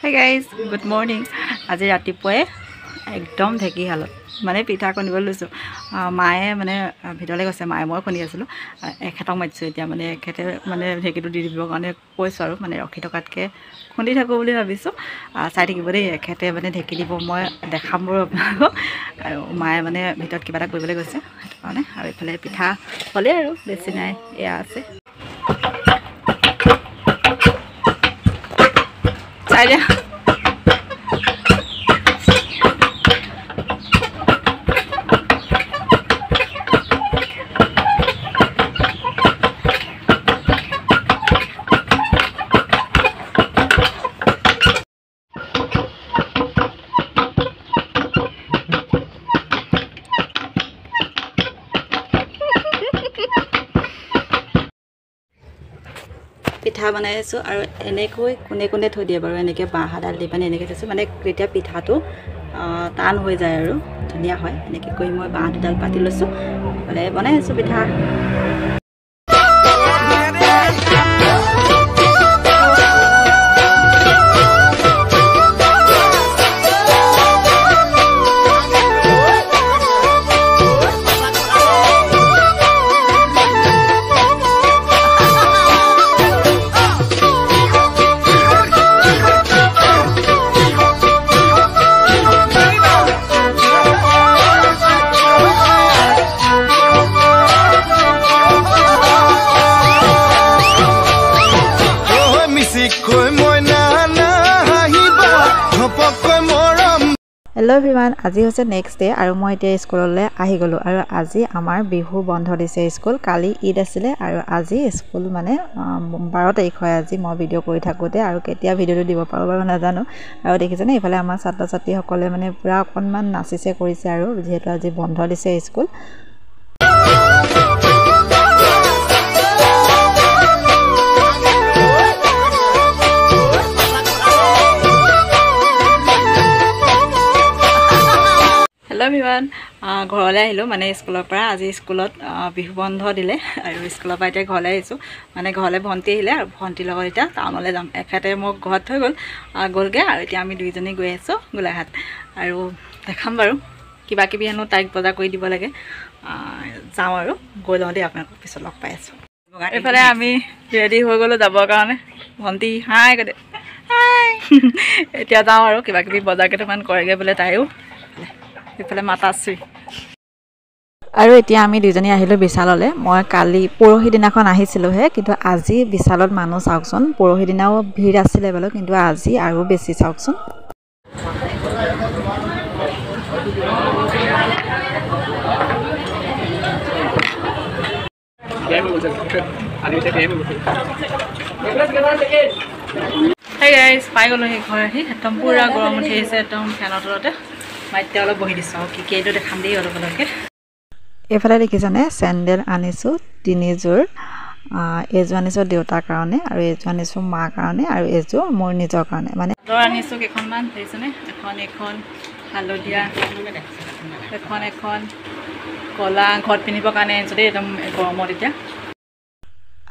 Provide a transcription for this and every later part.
Hey guys, good morning. আজি ৰাতিপুৱাই একদম ঢেকি হালত মানে পিঠা খুন্দিব লৈছো মায়ে মানে ভিতৰলৈ গৈছে মায়ে মই খুন্দি আছিলো এখেতক মাতিছো এতিয়া মানে এখেতে মানে ঢেকিটো দি দিবৰ কাৰণে কৈছো আৰু মানে ৰখি থকাতকৈ খুন্দি থাকো বুলি ভাবিছো চাই থাকিব দেই এখেতে মানে ঢেকি দিব মই দেখাম বাৰু আপোনালোকক আৰু মায়ে মানে ভিতৰত কিবা এটা কৰিবলৈ গৈছে সেইটো কাৰণে আৰু ইফালে পিঠা হ'লে আৰু বেছি নাই এয়া আছে চাই দিয়া পিঠা বনাই আছো আৰু এনেকৈ কোনে কোনে থৈ দিয়ে বাৰু এনেকৈ বাঁহ ডাল দি পানি এনেকৈ থৈছো মানে তেতিয়া পিঠাটো টান হৈ যায় আৰু ধুনীয়া হয় এনেকৈ কৰি মই বাঁহ দুডাল পাতি লৈছো মানে বনাই আছো পিঠা Hello everyone, আজি হৈছে নেক্সট ডে আৰু মই এতিয়া স্কুললৈ আহি গলো আৰু আজি আমাৰ বিহু বন্ধ দিছে স্কুল কালি ঈদ আছিল আৰু আজি স্কুল মানে 12 তাৰিখ হয় আজি মই ভিডিঅ' কৰি থাকোতে আৰু কেতিয়া ভিডিঅ'টো দিব পাৰো বাৰু নাজানো আৰু দেখিছেনে ইফালে আমাৰ ছাত্ৰ ছাত্ৰীসকলে মানে পুৰা অকনমান নাচিছে কৰিছে আৰু যেহেতু আজি বন্ধ দিছে স্কুল Hello everyone, ঘৰলৈ আহিলো মানে স্কুলৰ পৰা আজি স্কুলত বিহু বন্ধ দিলে আৰু স্কুলৰ পৰা এতিয়া ঘৰলৈ আহিছো মানে ঘৰলৈ ভন্টি আহিলে আৰু ভন্টিৰ লগত এতিয়া টাউনলৈ যাম এখেতে মোক ঘৰত থৈ গ'লগে আৰু এতিয়া আমি দুইজনী গৈ আছো গোলাঘাট আৰু দেখাম বাৰু কিবা কিবি হেনো তাইক বজাৰ কৰি দিব লাগে যাওঁ আৰু গৈ লওঁ দেই আপোনালোকক পিছত লগ পাই আছো এইফালে আমি ৰেডি হৈ গ'লো যাবৰ কাৰণে ভন্টি হাই গ'লে হাই এতিয়া যাওঁ আৰু কিবা কিবি বজাৰ কেইটামান কৰেগৈ বোলে তাইও ইফালে মাতাছি আৰু এতিয়া আমি দুজনী আহিলো বিশাললৈ মই কালি পৰহি দিনাখন আহিছিলোহে কিন্তু আজি বিশালত মানুহ চাওকচোন পৰহি দিনাও ভিৰ আছিলে বোলো কিন্তু আজি আৰু বেছি চাওকচোন Hey guys, পাই গ'লো সেই ঘৰ আহি একদম পুৰা গৰম উঠি আহিছে একদম ফেনৰ তলতে মাইতে অলপ বহি দিছো কি কি এইটো দেখাম দেই অলপ অলপকৈ এইফালে দেখিছানে চেণ্ডেল আনিছোঁ 3 যোৰ এযোৰ আনিছোঁ দেউতাৰ কাৰণে আৰু এযোৰ আনিছোঁ মাৰ কাৰণে আৰু এযোৰ মোৰ নিজৰ কাৰণে মানে আনিছোঁ কেইখনমান দেখিছেনে এখন হালধীয়া এখন কলা ঘৰত পিন্ধিবৰ কাৰণে আনিছোঁ দেই একদম গৰমত এতিয়া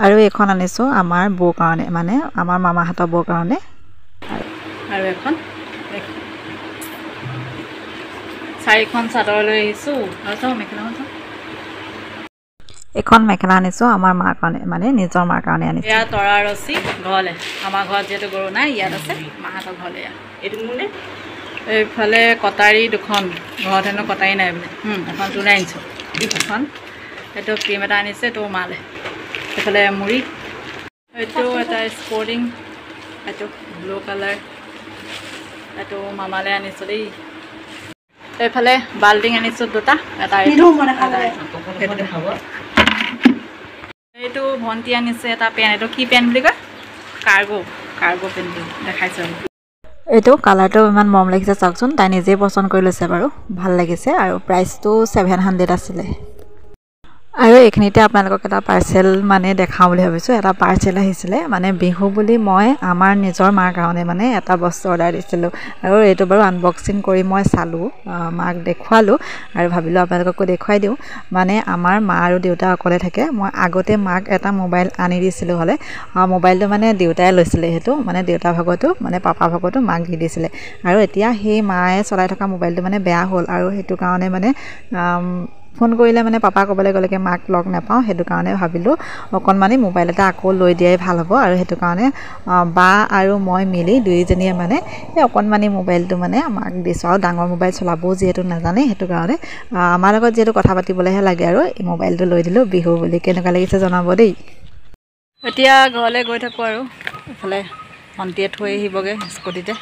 আৰু এখন আনিছোঁ আমাৰ বৌৰ কাৰণে মানে আমাৰ মামাহঁতৰ বৌৰ কাৰণে আৰু এখন 4খন চাদৰ লৈ আহিছোঁ আৰু চাওঁ মেখেলাখন চাওঁ এখন মেখেলা আনিছোঁ আমাৰ মাৰ কাৰণে মানে নিজৰ মাৰ কাৰণে আনিছোঁ এয়া তৰা ৰছী ঘৰলৈ আমাৰ ঘৰত যিহেতু গৰু নাই ইয়াত আছে মাহঁতৰ ঘৰলৈ এইটো মোলে এইফালে কটাৰী দুখন ঘৰত হেনো কটাৰী নাই বোলে এখন জোলাই আনিছোঁ এখন এইটো ক্ৰীম এটা আনিছে এইটো মালে এইফালে মুড়ি এইটো এটা স্পৰ্টিং এইটো ব্লু কালাৰ এইটো মামালৈ আনিছোঁ দেই এইফালে বাল্টিং আনিছোঁ দুটা এটা এইটো ভণ্টি আনিছে এটা পেন এইটো কি পেন বুলি কয় কাৰ্গো পেনটো দেখাইছোঁ এইটো কালাৰটো ইমান মৰম লাগিছে চাওকচোন তাই নিজেই পচন্দ কৰি লৈছে বাৰু ভাল লাগিছে আৰু প্ৰাইচটো 700 আছিলে আৰু এইখিনিতে আপোনালোকক এটা পাৰ্চেল মানে দেখাওঁ বুলি ভাবিছোঁ। এটা পাৰ্চেল আহিছিলে মানে বিহু বুলি মই আমাৰ নিজৰ মাৰ কাৰণে মানে এটা বস্তু অৰ্ডাৰ দিছিলোঁ আৰু এইটো বাৰু আনবক্সিং কৰি মই চালোঁ, মাক দেখুৱালোঁ আৰু ভাবিলোঁ আপোনালোককো দেখুৱাই দিওঁ। মানে আমাৰ মা আৰু দেউতা অকলে থাকে। মই আগতে মাক এটা মোবাইল আনি দিছিলোঁ হ'লে, মোবাইলটো মানে দেউতাই লৈছিলে, সেইটো মানে দেউতা ভাগতো মানে পাপা ভাগতো মাক দি দিছিলে আৰু এতিয়া সেই মায়ে চলাই থকা মোবাইলটো মানে বেয়া হ'ল আৰু সেইটো কাৰণে মানে ফোন কৰিলে মানে পাপা ক'বলৈ গ'লেকে মাক লগ নাপাওঁ, সেইটো কাৰণে ভাবিলোঁ অকণমানি মোবাইল এটা আকৌ লৈ দিয়াই ভাল হ'ব আৰু সেইটো কাৰণে বা আৰু মই মিলি দুয়োজনীয়ে মানে এই অকণমানি মোবাইলটো মানে মাক দিছোঁ আৰু ডাঙৰ মোবাইল চলাবও যিহেতু নাজানে, সেইটো কাৰণে আমাৰ লগত যিহেতু কথা পাতিবলৈহে লাগে আৰু এই মোবাইলটো লৈ দিলোঁ বিহু বুলি। কেনেকুৱা লাগিছে জনাব দেই। এতিয়া ঘৰলৈ গৈ থাকোঁ আৰু এইফালে ভণ্টিয়ে থৈ আহিবগৈ স্কুটিতে।